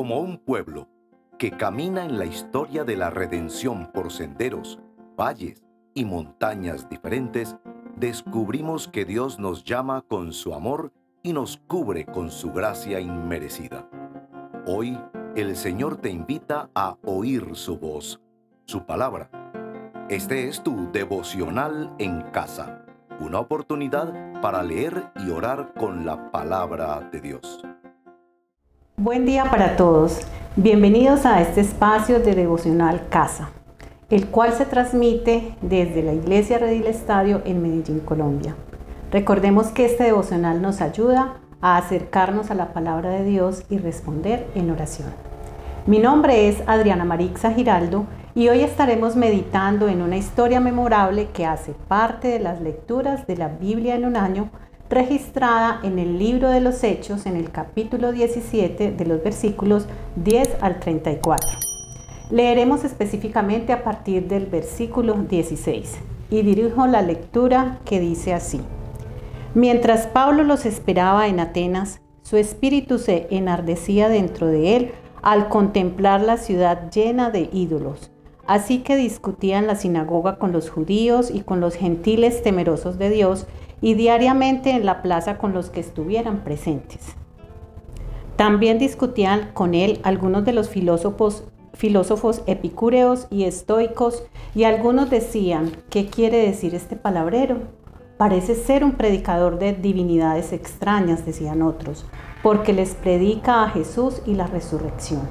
Como un pueblo que camina en la historia de la redención por senderos, valles y montañas diferentes, descubrimos que Dios nos llama con su amor y nos cubre con su gracia inmerecida. Hoy, el Señor te invita a oír su voz, su palabra. Este es tu devocional en casa, una oportunidad para leer y orar con la palabra de Dios. Buen día para todos. Bienvenidos a este espacio de devocional Casa, el cual se transmite desde la Iglesia Redil Estadio en Medellín, Colombia. Recordemos que este devocional nos ayuda a acercarnos a la palabra de Dios y responder en oración. Mi nombre es Adriana Marixa Giraldo y hoy estaremos meditando en una historia memorable que hace parte de las lecturas de la Biblia en un año, registrada en el libro de los Hechos en el capítulo 17 de los versículos 10 al 34. Leeremos específicamente a partir del versículo 16 y dirijo la lectura que dice así: Mientras Pablo los esperaba en Atenas, su espíritu se enardecía dentro de él al contemplar la ciudad llena de ídolos. Así que discutía en la sinagoga con los judíos y con los gentiles temerosos de Dios, y diariamente en la plaza con los que estuvieran presentes. También discutían con él algunos de los filósofos epicúreos y estoicos, y algunos decían: ¿qué quiere decir este palabrero? Parece ser un predicador de divinidades extrañas, decían otros, porque les predica a Jesús y la resurrección.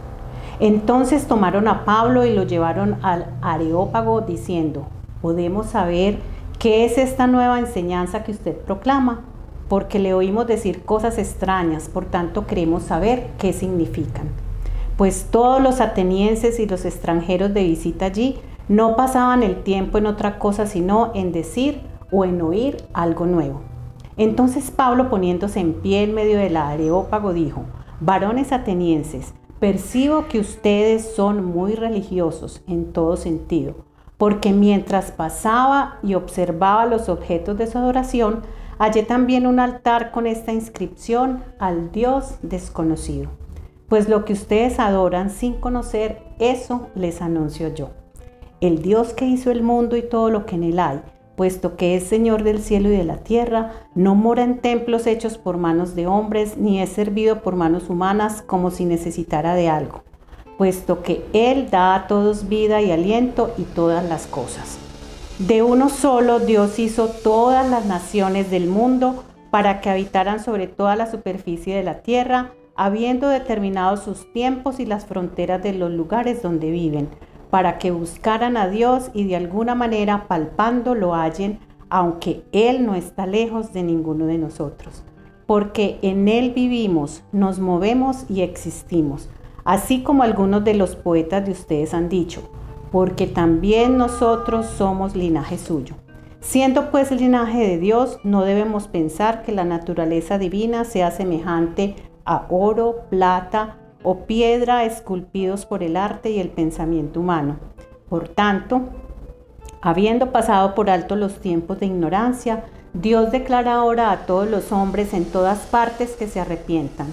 Entonces tomaron a Pablo y lo llevaron al Areópago diciendo: ¿podemos saber qué es esta nueva enseñanza que usted proclama? Porque le oímos decir cosas extrañas, por tanto queremos saber qué significan. Pues todos los atenienses y los extranjeros de visita allí no pasaban el tiempo en otra cosa sino en decir o en oír algo nuevo. Entonces Pablo, poniéndose en pie en medio del Areópago, dijo: varones atenienses, percibo que ustedes son muy religiosos en todo sentido, porque mientras pasaba y observaba los objetos de su adoración, hallé también un altar con esta inscripción: al Dios desconocido. Pues lo que ustedes adoran sin conocer, eso les anuncio yo. El Dios que hizo el mundo y todo lo que en él hay, puesto que es Señor del cielo y de la tierra, no mora en templos hechos por manos de hombres, ni es servido por manos humanas como si necesitara de algo, puesto que Él da a todos vida y aliento y todas las cosas. De uno solo Dios hizo todas las naciones del mundo para que habitaran sobre toda la superficie de la tierra, habiendo determinado sus tiempos y las fronteras de los lugares donde viven, para que buscaran a Dios y de alguna manera palpando lo hallen, aunque Él no está lejos de ninguno de nosotros. Porque en Él vivimos, nos movemos y existimos, así como algunos de los poetas de ustedes han dicho, porque también nosotros somos linaje suyo. Siendo pues linaje de Dios, no debemos pensar que la naturaleza divina sea semejante a oro, plata o piedra esculpidos por el arte y el pensamiento humano. Por tanto, habiendo pasado por alto los tiempos de ignorancia, Dios declara ahora a todos los hombres en todas partes que se arrepientan,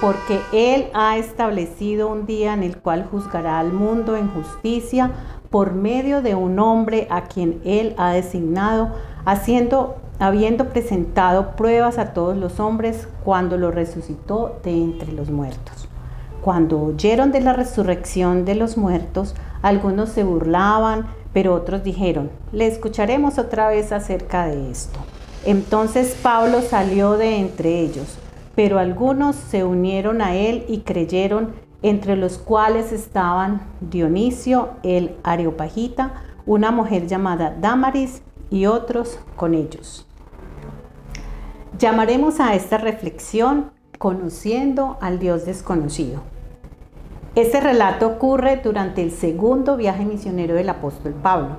porque Él ha establecido un día en el cual juzgará al mundo en justicia por medio de un hombre a quien Él ha designado, habiendo presentado pruebas a todos los hombres cuando lo resucitó de entre los muertos. Cuando oyeron de la resurrección de los muertos, algunos se burlaban, pero otros dijeron: le escucharemos otra vez acerca de esto. Entonces Pablo salió de entre ellos, pero algunos se unieron a él y creyeron, entre los cuales estaban Dionisio el Areopagita, una mujer llamada Dámaris y otros con ellos. Llamaremos a esta reflexión Conociendo al Dios desconocido. Este relato ocurre durante el segundo viaje misionero del apóstol Pablo.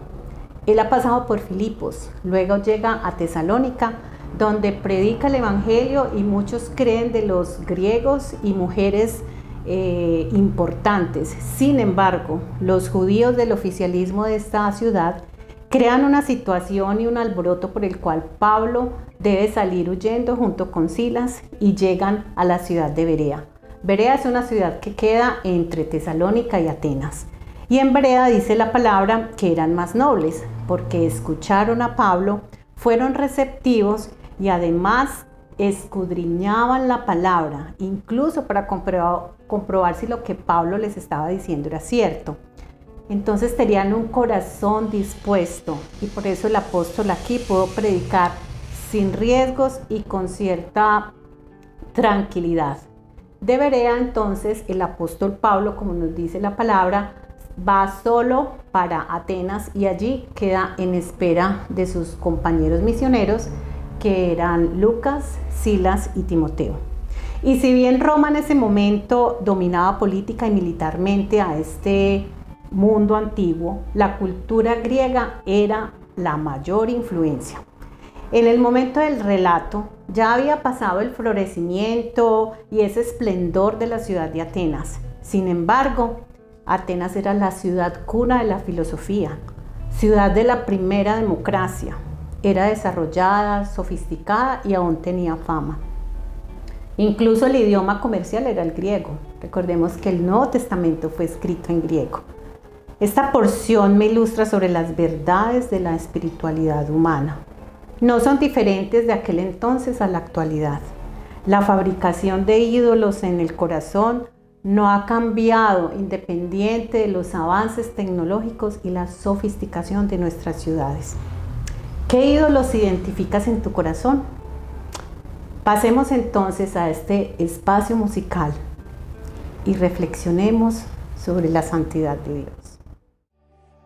Él ha pasado por Filipos, luego llega a Tesalónica, donde predica el evangelio y muchos creen de los griegos y mujeres importantes. Sin embargo, los judíos del oficialismo de esta ciudad crean una situación y un alboroto por el cual Pablo debe salir huyendo junto con Silas y llegan a la ciudad de Berea, Berea es una ciudad que queda entre Tesalónica y Atenas. Y en Berea dice la palabra que eran más nobles, porque escucharon a Pablo, fueron receptivos y además escudriñaban la palabra, incluso para comprobar si lo que Pablo les estaba diciendo era cierto. Entonces tenían un corazón dispuesto y por eso el apóstol aquí pudo predicar sin riesgos y con cierta tranquilidad. De Berea entonces el apóstol Pablo, como nos dice la palabra, va solo para Atenas y allí queda en espera de sus compañeros misioneros que eran Lucas, Silas y Timoteo. Y si bien Roma en ese momento dominaba política y militarmente a este mundo antiguo, la cultura griega era la mayor influencia. En el momento del relato ya había pasado el florecimiento y ese esplendor de la ciudad de Atenas. Sin embargo, Atenas era la ciudad cuna de la filosofía, ciudad de la primera democracia. Era desarrollada, sofisticada y aún tenía fama. Incluso el idioma comercial era el griego. Recordemos que el Nuevo Testamento fue escrito en griego. Esta porción me ilustra sobre las verdades de la espiritualidad humana. No son diferentes de aquel entonces a la actualidad. La fabricación de ídolos en el corazón no ha cambiado independiente de los avances tecnológicos y la sofisticación de nuestras ciudades. ¿Qué ídolos identificas en tu corazón? Pasemos entonces a este espacio musical y reflexionemos sobre la santidad de Dios.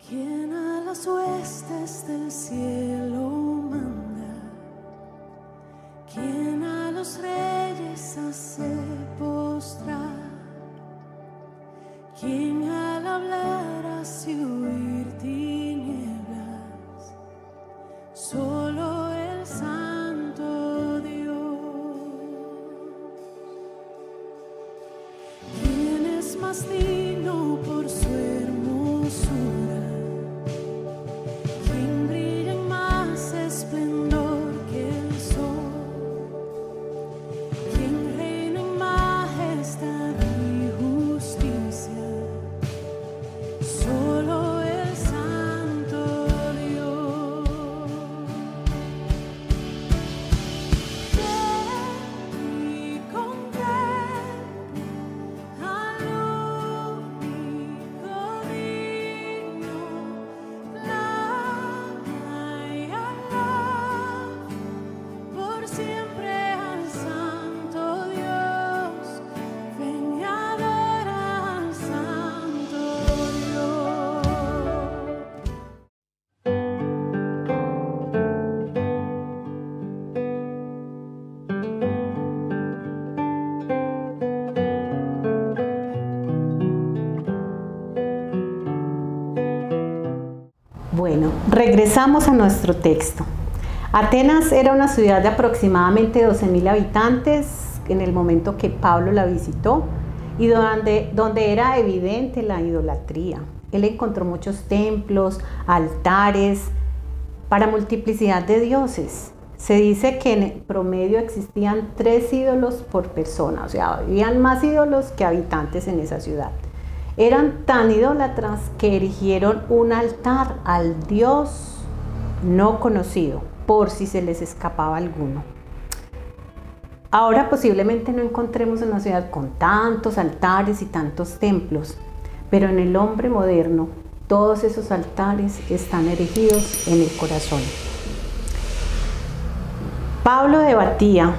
¿Quién a las huestes del cielo manda? ¿Quién a los reyes hace postrar? ¿Quién al hablar hace huir tinieblas? Solo el Santo Dios. ¿Quién es más digno por su hermosura? ¿Quién brilla en más esplendor que el sol? ¿Quién reina en majestad y justicia? Solo el Santo Dios. Y conté al único digno, clama y alaba por siempre al Santo Dios. Ven y adora al Santo Dios. Bueno, regresamos a nuestro texto. Atenas era una ciudad de aproximadamente 12.000 habitantes en el momento que Pablo la visitó y donde era evidente la idolatría. Él encontró muchos templos, altares para multiplicidad de dioses. Se dice que en promedio existían 3 ídolos por persona, o sea, habían más ídolos que habitantes en esa ciudad. Eran tan idólatras que erigieron un altar al Dios no conocido, por si se les escapaba alguno. Ahora posiblemente no encontremos una ciudad con tantos altares y tantos templos, pero en el hombre moderno todos esos altares están erigidos en el corazón. Pablo debatía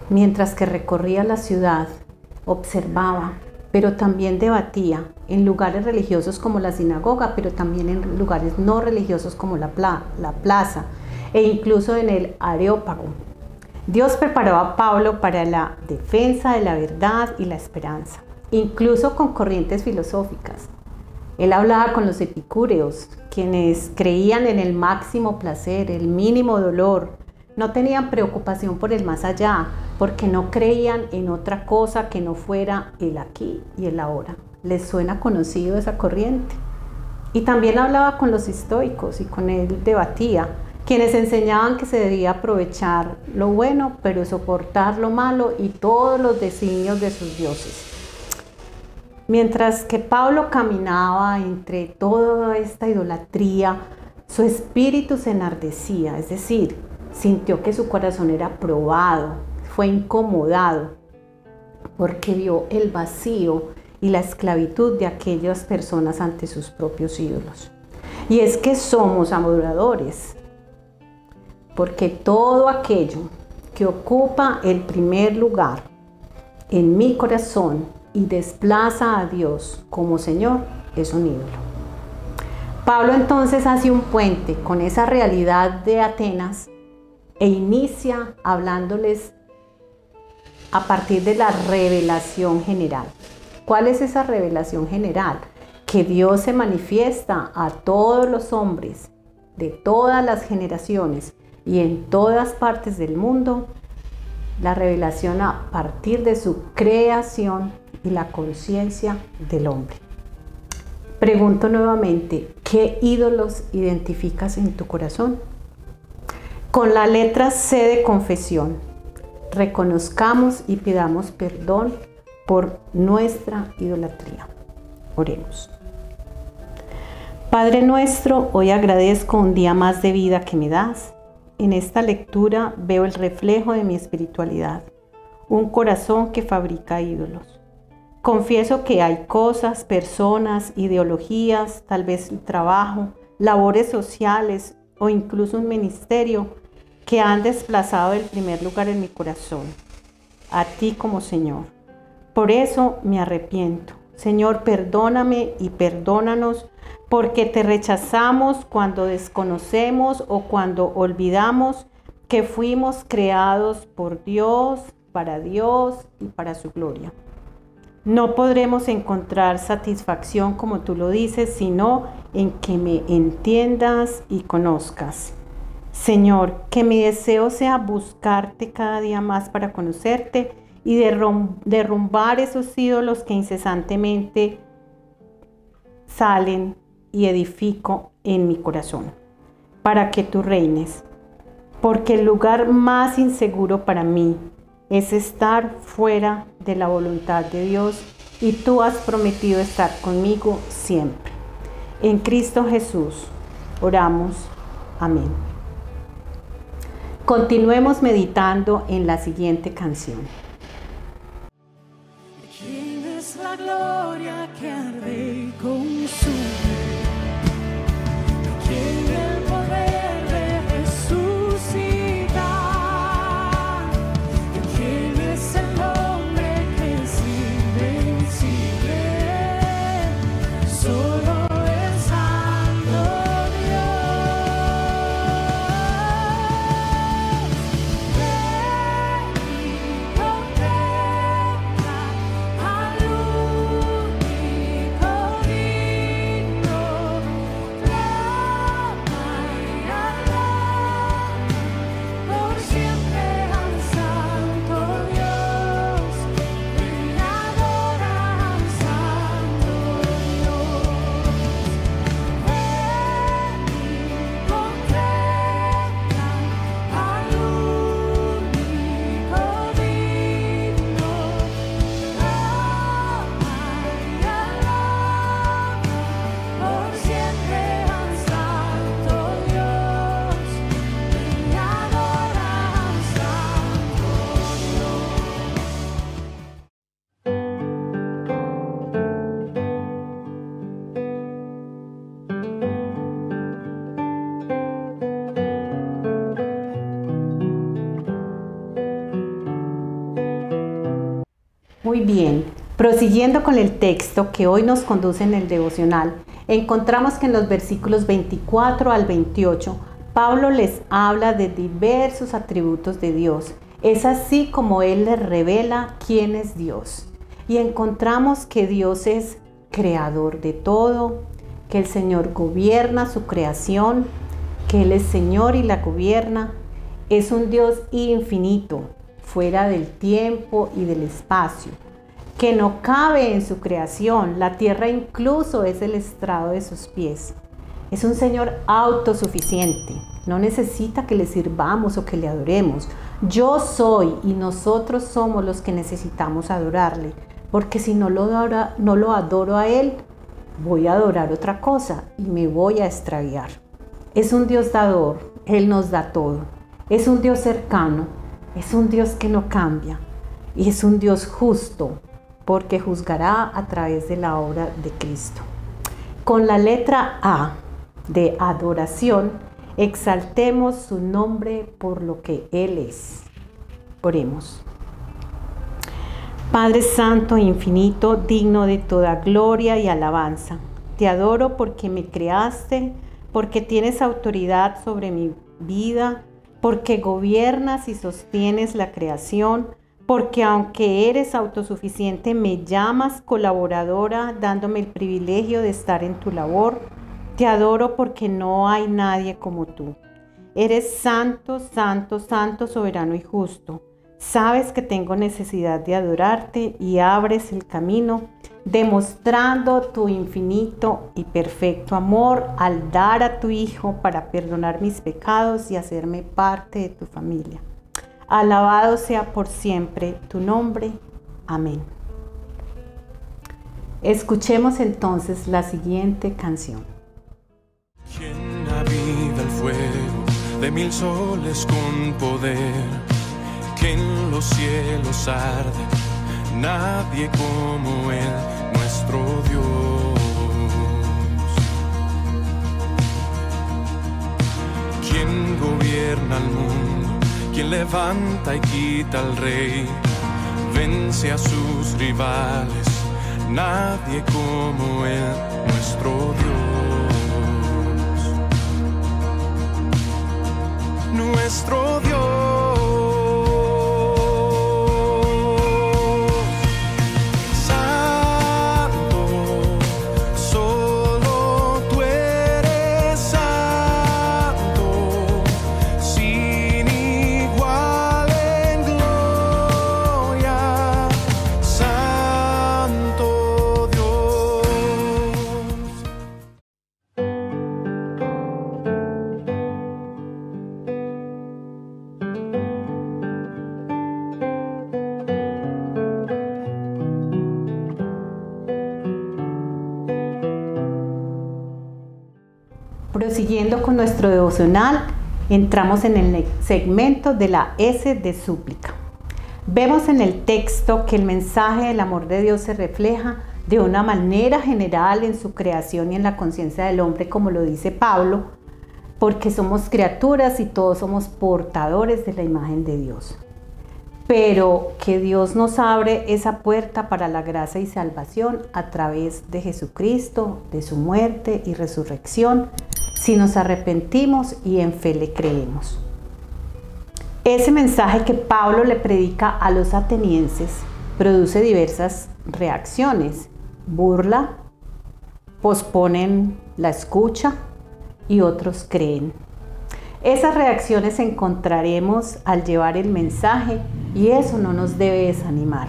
mientras que recorría la ciudad, observaba, pero también debatía en lugares religiosos como la sinagoga, pero también en lugares no religiosos como la plaza e incluso en el Areópago. Dios preparó a Pablo para la defensa de la verdad y la esperanza, incluso con corrientes filosóficas. Él hablaba con los epicúreos, quienes creían en el máximo placer, el mínimo dolor. No tenían preocupación por el más allá, porque no creían en otra cosa que no fuera el aquí y el ahora. ¿Les suena conocido esa corriente? Y también hablaba con los estoicos y con él debatía, quienes enseñaban que se debía aprovechar lo bueno, pero soportar lo malo y todos los designios de sus dioses. Mientras que Pablo caminaba entre toda esta idolatría, su espíritu se enardecía, es decir, sintió que su corazón era probado, fue incomodado, porque vio el vacío y la esclavitud de aquellas personas ante sus propios ídolos. Y es que somos adoradores, porque todo aquello que ocupa el primer lugar en mi corazón y desplaza a Dios como Señor es un ídolo. Pablo entonces hace un puente con esa realidad de Atenas e inicia hablándoles a partir de la revelación general. ¿Cuál es esa revelación general? Que Dios se manifiesta a todos los hombres de todas las generaciones y en todas partes del mundo. La revelación a partir de su creación y la conciencia del hombre. Pregunto nuevamente, ¿qué ídolos identificas en tu corazón? Con la letra C de confesión, reconozcamos y pidamos perdón por nuestra idolatría. Oremos. Padre nuestro, hoy agradezco un día más de vida que me das. En esta lectura veo el reflejo de mi espiritualidad, un corazón que fabrica ídolos. Confieso que hay cosas, personas, ideologías, tal vez trabajo, labores sociales o incluso un ministerio que han desplazado el primer lugar en mi corazón, a ti como Señor. Por eso me arrepiento. Señor, perdóname y perdónanos porque te rechazamos cuando desconocemos o cuando olvidamos que fuimos creados por Dios y para su gloria. No podremos encontrar satisfacción, como tú lo dices, sino en que me entiendas y conozcas. Señor, que mi deseo sea buscarte cada día más para conocerte y derrumbar esos ídolos que incesantemente salen y edifico en mi corazón, para que tú reines. Porque el lugar más inseguro para mí es estar fuera de la voluntad de Dios y tú has prometido estar conmigo siempre. En Cristo Jesús oramos. Amén. Continuemos meditando en la siguiente canción. ¿Quién es la gloria que arde y consume? ¿Quién el poder de resucitar? ¿Quién es el hombre que es invencible? Solo el Santo Dios. Ven y contempla al único digno, clama y alaba por siempre al Santo Dios, y adora al Santo Dios. Ven y contempla al único digno, clama y alaba por siempre al Santo Dios, y adora al Santo Dios. Muy bien, prosiguiendo con el texto que hoy nos conduce en el devocional, encontramos que en los versículos 24 al 28, Pablo les habla de diversos atributos de Dios. Es así como él les revela quién es Dios. Y encontramos que Dios es creador de todo, que el Señor gobierna su creación, que Él es Señor y la gobierna. Es un Dios infinito, fuera del tiempo y del espacio, que no cabe en su creación. La tierra incluso es el estrado de sus pies. Es un Señor autosuficiente, no necesita que le sirvamos o que le adoremos. Yo soy y nosotros somos los que necesitamos adorarle, porque si no lo adoro a Él, voy a adorar otra cosa y me voy a extraviar. Es un Dios dador, Él nos da todo. Es un Dios cercano, es un Dios que no cambia y es un Dios justo, porque juzgará a través de la obra de Cristo. Con la letra A de adoración, exaltemos su nombre por lo que Él es. Oremos. Padre Santo e infinito, digno de toda gloria y alabanza, te adoro porque me creaste, porque tienes autoridad sobre mi vida, porque gobiernas y sostienes la creación, porque aunque eres autosuficiente, me llamas colaboradora, dándome el privilegio de estar en tu labor. Te adoro porque no hay nadie como tú. Eres santo, santo, santo, soberano y justo. Sabes que tengo necesidad de adorarte y abres el camino, demostrando tu infinito y perfecto amor al dar a tu Hijo para perdonar mis pecados y hacerme parte de tu familia. Alabado sea por siempre tu nombre. Amén. Escuchemos entonces la siguiente canción. ¿Quién aviva el fuego de 1000 soles con poder? Que en los cielos arde, nadie como Él, nuestro Dios. ¿Quién gobierna el mundo? ¿Quién levanta y quita al rey? Vence a sus rivales, nadie como Él, nuestro Dios. Nuestro Dios. Prosiguiendo con nuestro devocional, entramos en el segmento de la S de súplica. Vemos en el texto que el mensaje del amor de Dios se refleja de una manera general en su creación y en la conciencia del hombre, como lo dice Pablo, porque somos criaturas y todos somos portadores de la imagen de Dios. Pero que Dios nos abre esa puerta para la gracia y salvación a través de Jesucristo, de su muerte y resurrección, si nos arrepentimos y en fe le creemos. Ese mensaje que Pablo le predica a los atenienses produce diversas reacciones: burla, posponen la escucha y otros creen. Esas reacciones encontraremos al llevar el mensaje y eso no nos debe desanimar.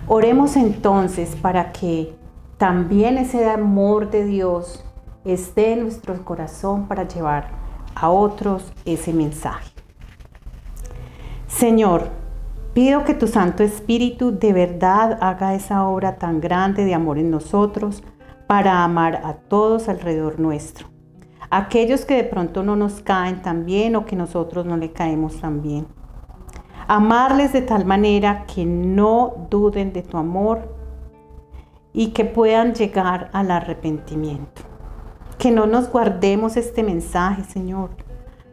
Oremos entonces para que también ese amor de Dios esté en nuestro corazón para llevar a otros ese mensaje. Señor, pido que tu Santo Espíritu de verdad haga esa obra tan grande de amor en nosotros para amar a todos alrededor nuestro. Aquellos que de pronto no nos caen tan bien o que nosotros no le caemos tan bien. Amarles de tal manera que no duden de tu amor y que puedan llegar al arrepentimiento. Que no nos guardemos este mensaje, Señor.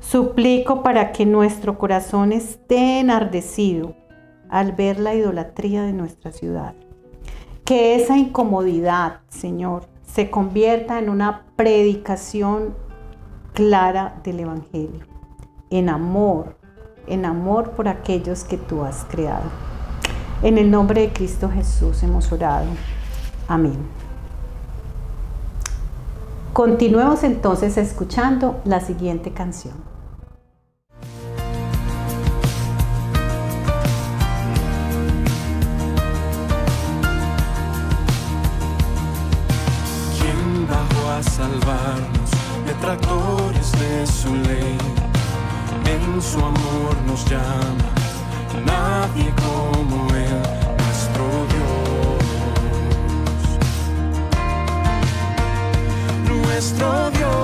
Suplico para que nuestro corazón esté enardecido al ver la idolatría de nuestra ciudad. Que esa incomodidad, Señor, se convierta en una predicación clara del Evangelio, en amor por aquellos que tú has creado. En el nombre de Cristo Jesús hemos orado. Amén. Continuemos entonces escuchando la siguiente canción. ¿Quién bajó a salvarnos, detractores de su ley? En su amor nos llama, nadie como Él, nuestro Dios. nuestro Dios.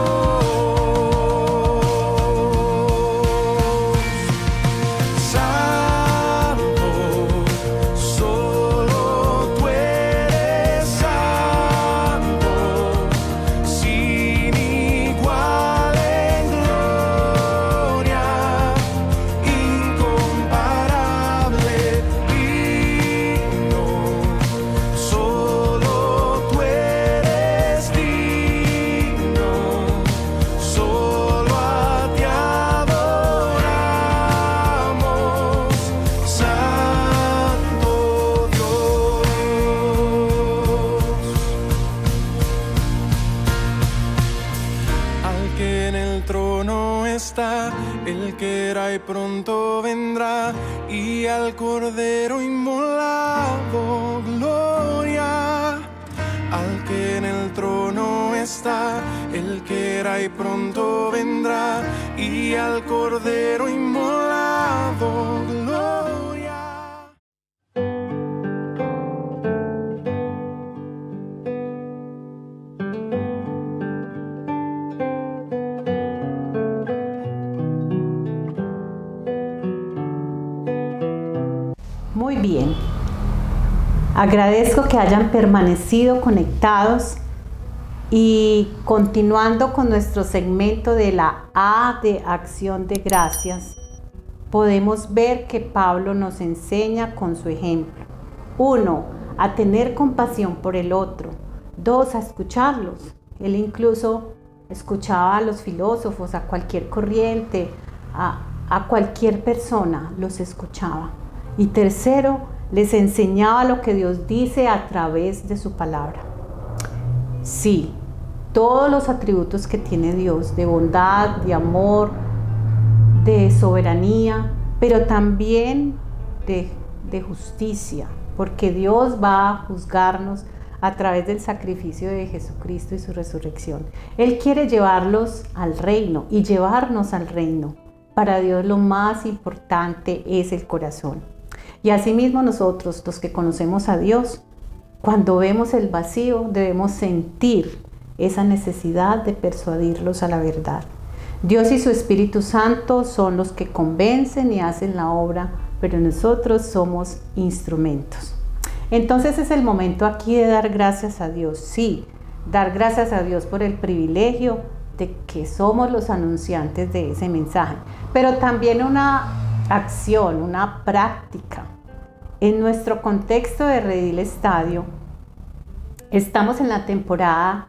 El que era y pronto vendrá, y al Cordero inmolado gloria. Al que en el trono está, el que era y pronto vendrá, y al Cordero inmolado gloria. Muy bien, agradezco que hayan permanecido conectados y continuando con nuestro segmento de la A de acción de gracias, podemos ver que Pablo nos enseña con su ejemplo. 1. A tener compasión por el otro. 2. A escucharlos. Él incluso escuchaba a los filósofos, a cualquier corriente, a cualquier persona, los escuchaba. Y 3. Les enseñaba lo que Dios dice a través de su palabra. Sí, todos los atributos que tiene Dios, de bondad, de amor, de soberanía, pero también de justicia, porque Dios va a juzgarnos a través del sacrificio de Jesucristo y su resurrección. Él quiere llevarlos al reino y llevarnos al reino. Para Dios lo más importante es el corazón. Y asimismo nosotros, los que conocemos a Dios, cuando vemos el vacío, debemos sentir esa necesidad de persuadirlos a la verdad. Dios y su Espíritu Santo son los que convencen y hacen la obra, pero nosotros somos instrumentos. Entonces es el momento aquí de dar gracias a Dios. Sí, dar gracias a Dios por el privilegio de que somos los anunciantes de ese mensaje, pero también una acción, una práctica. En nuestro contexto de Redil Estadio, estamos en la temporada,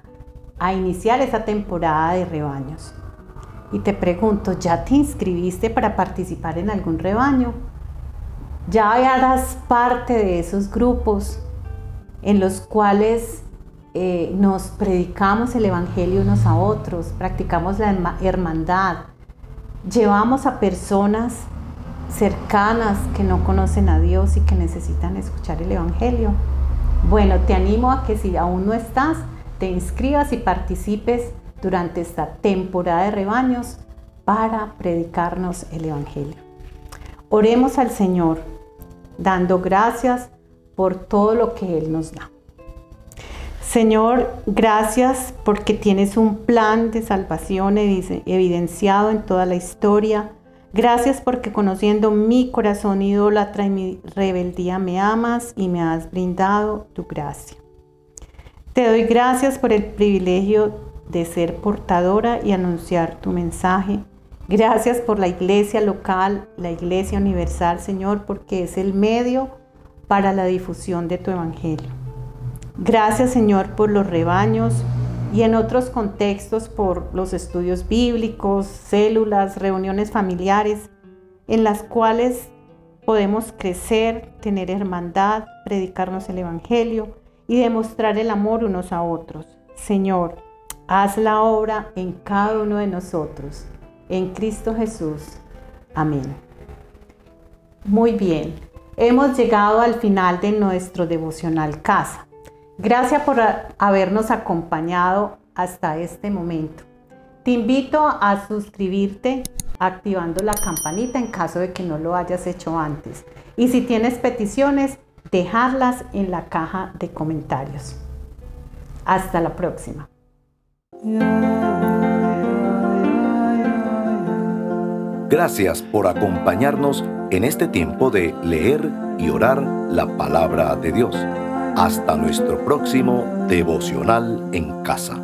a iniciar esa temporada de rebaños. Y te pregunto, ¿ya te inscribiste para participar en algún rebaño? ¿Ya harás parte de esos grupos en los cuales nos predicamos el Evangelio unos a otros, practicamos la hermandad, llevamos a personas cercanas que no conocen a Dios y que necesitan escuchar el Evangelio? Bueno, te animo a que si aún no estás, te inscribas y participes durante esta temporada de rebaños para predicarnos el Evangelio. Oremos al Señor, dando gracias por todo lo que Él nos da. Señor, gracias porque tienes un plan de salvación evidenciado en toda la historia. Gracias porque conociendo mi corazón idólatra y mi rebeldía me amas y me has brindado tu gracia. Te doy gracias por el privilegio de ser portadora y anunciar tu mensaje. Gracias por la iglesia local, la iglesia universal, Señor, porque es el medio para la difusión de tu evangelio. Gracias, Señor, por los rebaños y en otros contextos por los estudios bíblicos, células, reuniones familiares, en las cuales podemos crecer, tener hermandad, predicarnos el evangelio y demostrar el amor unos a otros. Señor, haz la obra en cada uno de nosotros. En Cristo Jesús. Amén. Muy bien, hemos llegado al final de nuestro devocional Casa. Gracias por habernos acompañado hasta este momento. Te invito a suscribirte activando la campanita en caso de que no lo hayas hecho antes. Y si tienes peticiones, dejarlas en la caja de comentarios. Hasta la próxima. Gracias por acompañarnos en este tiempo de leer y orar la palabra de Dios. Hasta nuestro próximo devocional en casa.